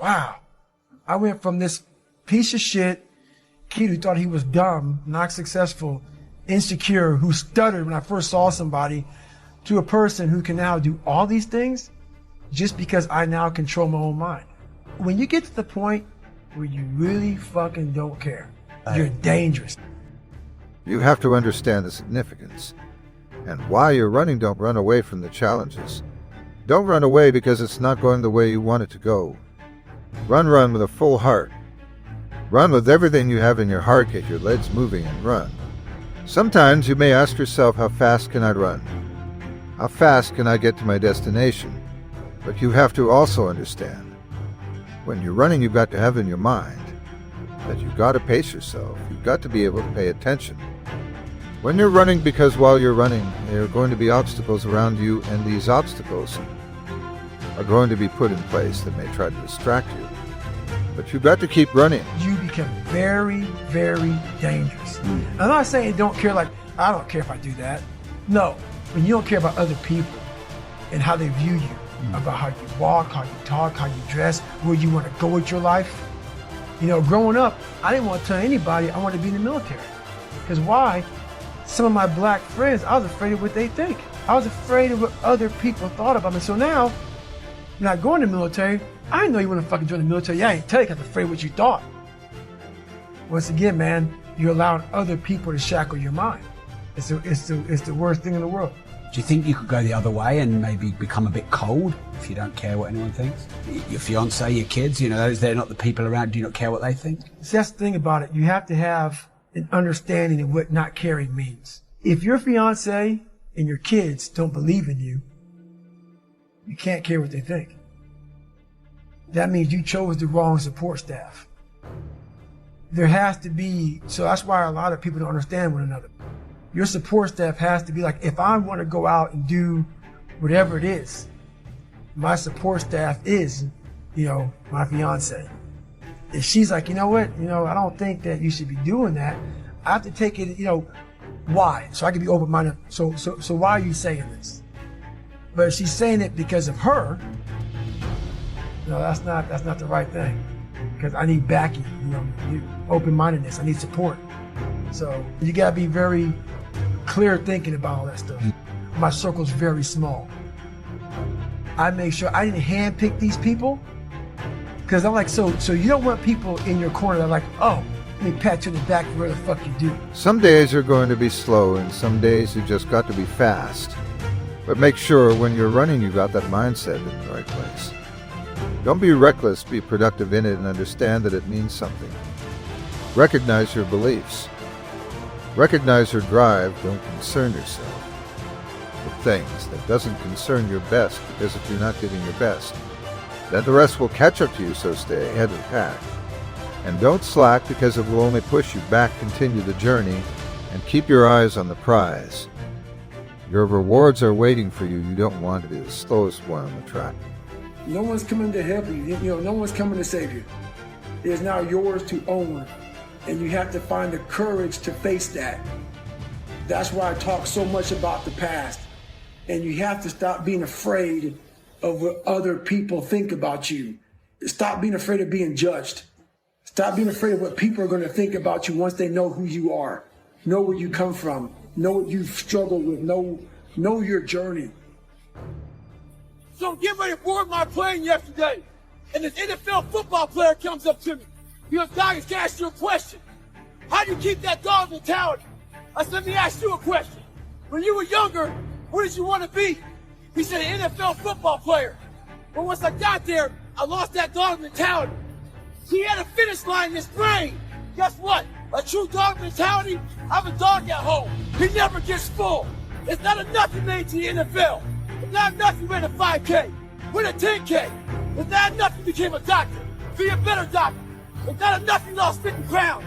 wow, I went from this piece of shit kid who thought he was dumb, not successful, insecure, who stuttered when I first saw somebody, to a person who can now do all these things just because I now control my own mind. When you get to the point where you really fucking don't care, you're dangerous. You have to understand the significance. And while you're running, don't run away from the challenges. Don't run away because it's not going the way you want it to go. Run with a full heart. Run with everything you have in your heart, get your legs moving and run. Sometimes you may ask yourself, how fast can I run? How fast can I get to my destination? But you have to also understand, when you're running, you've got to have in your mind that you've got to pace yourself. You've got to be able to pay attention. When you're running, because while you're running, there are going to be obstacles around you, and these obstacles are going to be put in place that may try to distract you. But you've got to keep running. You become very, very dangerous. I'm not saying don't care, like, I don't care if I do that. No, when you don't care about other people and how they view you, about how you walk, how you talk, how you dress, where you want to go with your life. You know, growing up, I didn't want to tell anybody I wanted to be in the military. Because why? Some of my black friends, I was afraid of what they think. I was afraid of what other people thought about me. So now, when I go in the military, I didn't know you want to fucking join the military. Yeah, I ain't tell you because I'm afraid of what you thought. Once again, man, you're allowing other people to shackle your mind. It's the worst thing in the world. Do you think you could go the other way and maybe become a bit cold if you don't care what anyone thinks? Your fiance, your kids, you know, they're not the people around. Do you not care what they think? See, that's the thing about it. You have to have an understanding of what not caring means. If your fiance and your kids don't believe in you, you can't care what they think. That means you chose the wrong support staff. There has to be, so that's why a lot of people don't understand one another. Your support staff has to be like, if I want to go out and do whatever it is, my support staff is, you know, my fiance. If she's like, you know what, I don't think that you should be doing that, I have to take it, why? So I can be open-minded. So why are you saying this? But if she's saying it because of her, that's not the right thing. Because I need backing, open-mindedness. I need support. So you gotta be very clear thinking about all that stuff. My circle's very small. I make sure I didn't handpick these people, because I'm like, so you don't want people in your corner that are like, oh, let me pat you in the back for where the fuck you do. Some days are going to be slow, and some days you just got to be fast. But make sure when you're running, you got that mindset in the right place. Don't be reckless, be productive in it, and understand that it means something. Recognize your beliefs. Recognize your drive. Don't concern yourself with things that doesn't concern your best, because if you're not giving your best, then the rest will catch up to you, so stay ahead of the pack. And don't slack, because it will only push you back. Continue the journey and keep your eyes on the prize. Your rewards are waiting for you. You don't want to be the slowest one on the track. No one's coming to help you. No one's coming to save you. It is now yours to own. And you have to find the courage to face that. That's why I talk so much about the past. And you have to stop being afraid of what other people think about you. Stop being afraid of being judged. Stop being afraid of what people are going to think about you once they know who you are. Know where you come from. Know what you've struggled with. Know your journey. So I'm getting ready to board my plane yesterday, and this NFL football player comes up to me. He goes, Goggins, can I ask you a question? How do you keep that dog mentality? I said, let me ask you a question. When you were younger, what did you want to be? He said, an NFL football player. But once I got there, I lost that dog mentality. He had a finish line in his brain. Guess what? A true dog mentality, I have a dog at home. He never gets full. It's not enough you made to the NFL. It's not enough you ran a 5K. Win a 10K. It's not enough you became a doctor. Be a better doctor. It's not enough you lost 50 pounds.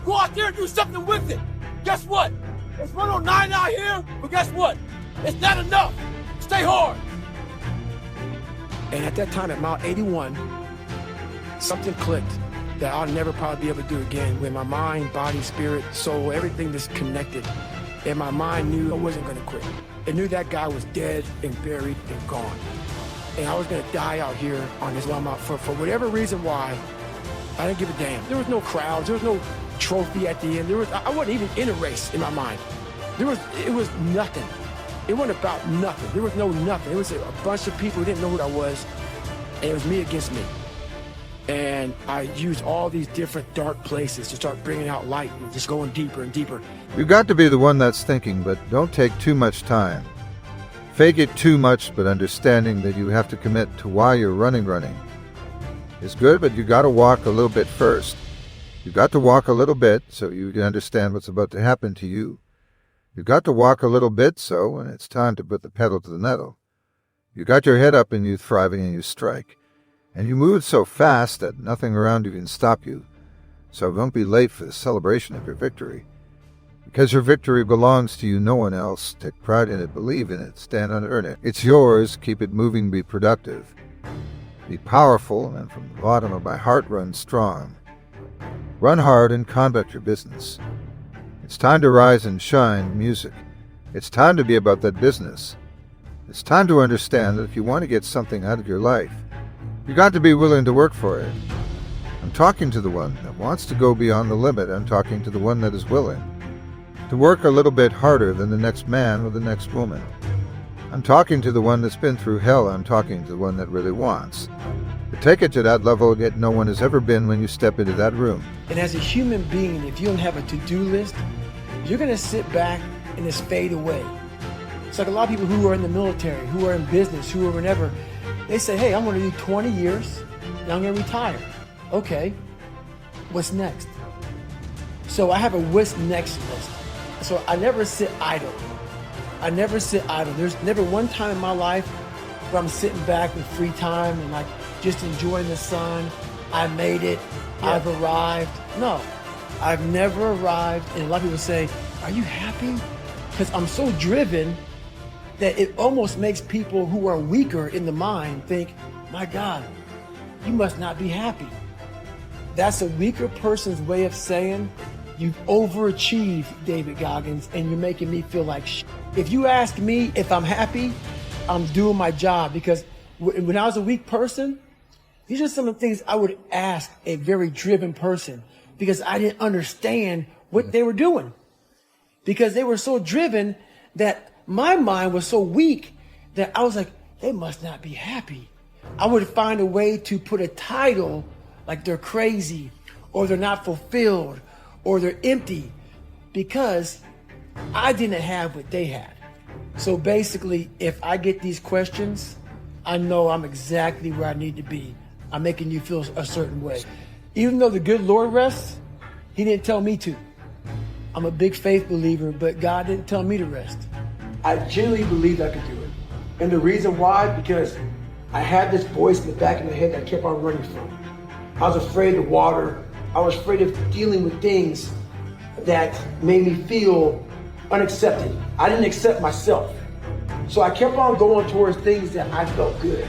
Go out there and do something with it. Guess what? It's 109 out here, but guess what? It's not enough. Stay hard. And at that time, at mile 81, something clicked that I'll never probably be able to do again, where my mind, body, spirit, soul, everything just connected. And my mind knew I wasn't going to quit. It knew that guy was dead and buried and gone. and I was going to die out here on this lawn for whatever reason why, I didn't give a damn. There was no crowds. There was no trophy at the end. I wasn't even in a race in my mind. It was nothing. It wasn't about nothing. There was no nothing. It was a bunch of people who didn't know who I was, and it was me against me. And I used all these different dark places to start bringing out light and just going deeper and deeper. You've got to be the one that's thinking, but don't take too much time. Fake it too much, but understanding that you have to commit to why you're running is good, but you got to walk a little bit first. You've got to walk a little bit so you can understand what's about to happen to you. You've got to walk a little bit so when it's time to put the pedal to the metal. You got your head up and you thriving and you strike. And you move so fast that nothing around you can stop you. So don't be late for the celebration of your victory. Because your victory belongs to you, no one else. Take pride in it, believe in it, stand on it, earn it. It's yours, keep it moving, be productive. Be powerful, and from the bottom of my heart, run strong. Run hard and conduct your business. It's time to rise and shine, music. It's time to be about that business. It's time to understand that if you want to get something out of your life, you got to be willing to work for it. I'm talking to the one that wants to go beyond the limit. I'm talking to the one that is willing to work a little bit harder than the next man or the next woman. I'm talking to the one that's been through hell. I'm talking to the one that really wants to take it to that level that no one has ever been when you step into that room. And as a human being, if you don't have a to-do list, you're going to sit back and just fade away. It's like a lot of people who are in the military, who are in business, who are whatever. They say, hey, I'm going to do 20 years and I'm going to retire. Okay, what's next? So I have a what's next list. So I never sit idle. There's never one time in my life where I'm sitting back with free time and like just enjoying the sun. I made it. Yeah. I've arrived. No, I've never arrived. And a lot of people say, are you happy? Because I'm so driven that it almost makes people who are weaker in the mind think, my God, you must not be happy. That's a weaker person's way of saying, you've overachieved, David Goggins, and you're making me feel like shit. If you ask me if I'm happy, I'm doing my job, because when I was a weak person, these are some of the things I would ask a very driven person, because I didn't understand what they were doing. Because they were so driven that my mind was so weak that I was like, they must not be happy. I would find a way to put a title like they're crazy, or they're not fulfilled, or they're empty, because I didn't have what they had. So basically, if I get these questions, I know I'm exactly where I need to be. I'm making you feel a certain way. Even though the good Lord rests, He didn't tell me to. I'm a big faith believer, but God didn't tell me to rest. I genuinely believed I could do it. And the reason why, because I had this voice in the back of my head that I kept on running from. I was afraid of water. I was afraid of dealing with things that made me feel unaccepted. I didn't accept myself. So I kept on going towards things that I felt good.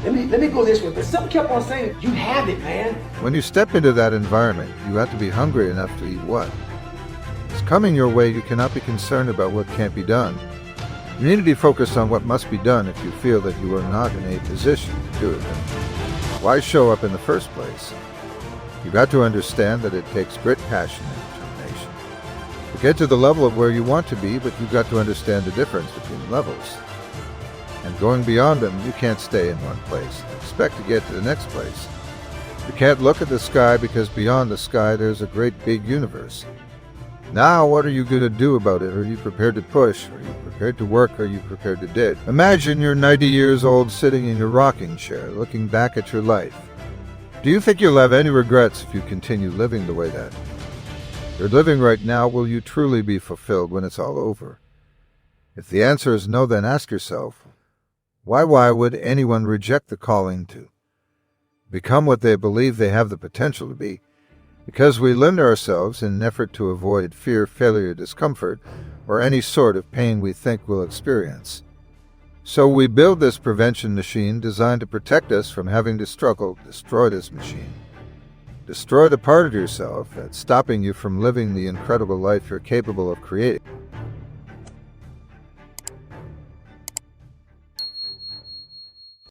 Let me go this way. But something kept on saying, you have it, man. When you step into that environment, you have to be hungry enough to eat what? It's coming your way. You cannot be concerned about what can't be done. You need to be focused on what must be done if you feel that you are not in a position to do it. Why show up in the first place? You've got to understand that it takes grit, passion, and determination to get to the level of where you want to be, but you've got to understand the difference between levels. And going beyond them, you can't stay in one place and expect to get to the next place. You can't look at the sky, because beyond the sky there's a great big universe. Now, what are you going to do about it? Are you prepared to push? Are you prepared to work? Are you prepared to dig? Imagine you're 90 years old sitting in your rocking chair, looking back at your life. Do you think you'll have any regrets if you continue living the way that you're living right now? Will you truly be fulfilled when it's all over? If the answer is no, then ask yourself, why would anyone reject the calling to become what they believe they have the potential to be? Because we limit ourselves in an effort to avoid fear, failure, discomfort, or any sort of pain we think we'll experience. So we build this prevention machine designed to protect us from having to struggle. Destroy this machine. Destroy the part of yourself that's stopping you from living the incredible life you're capable of creating.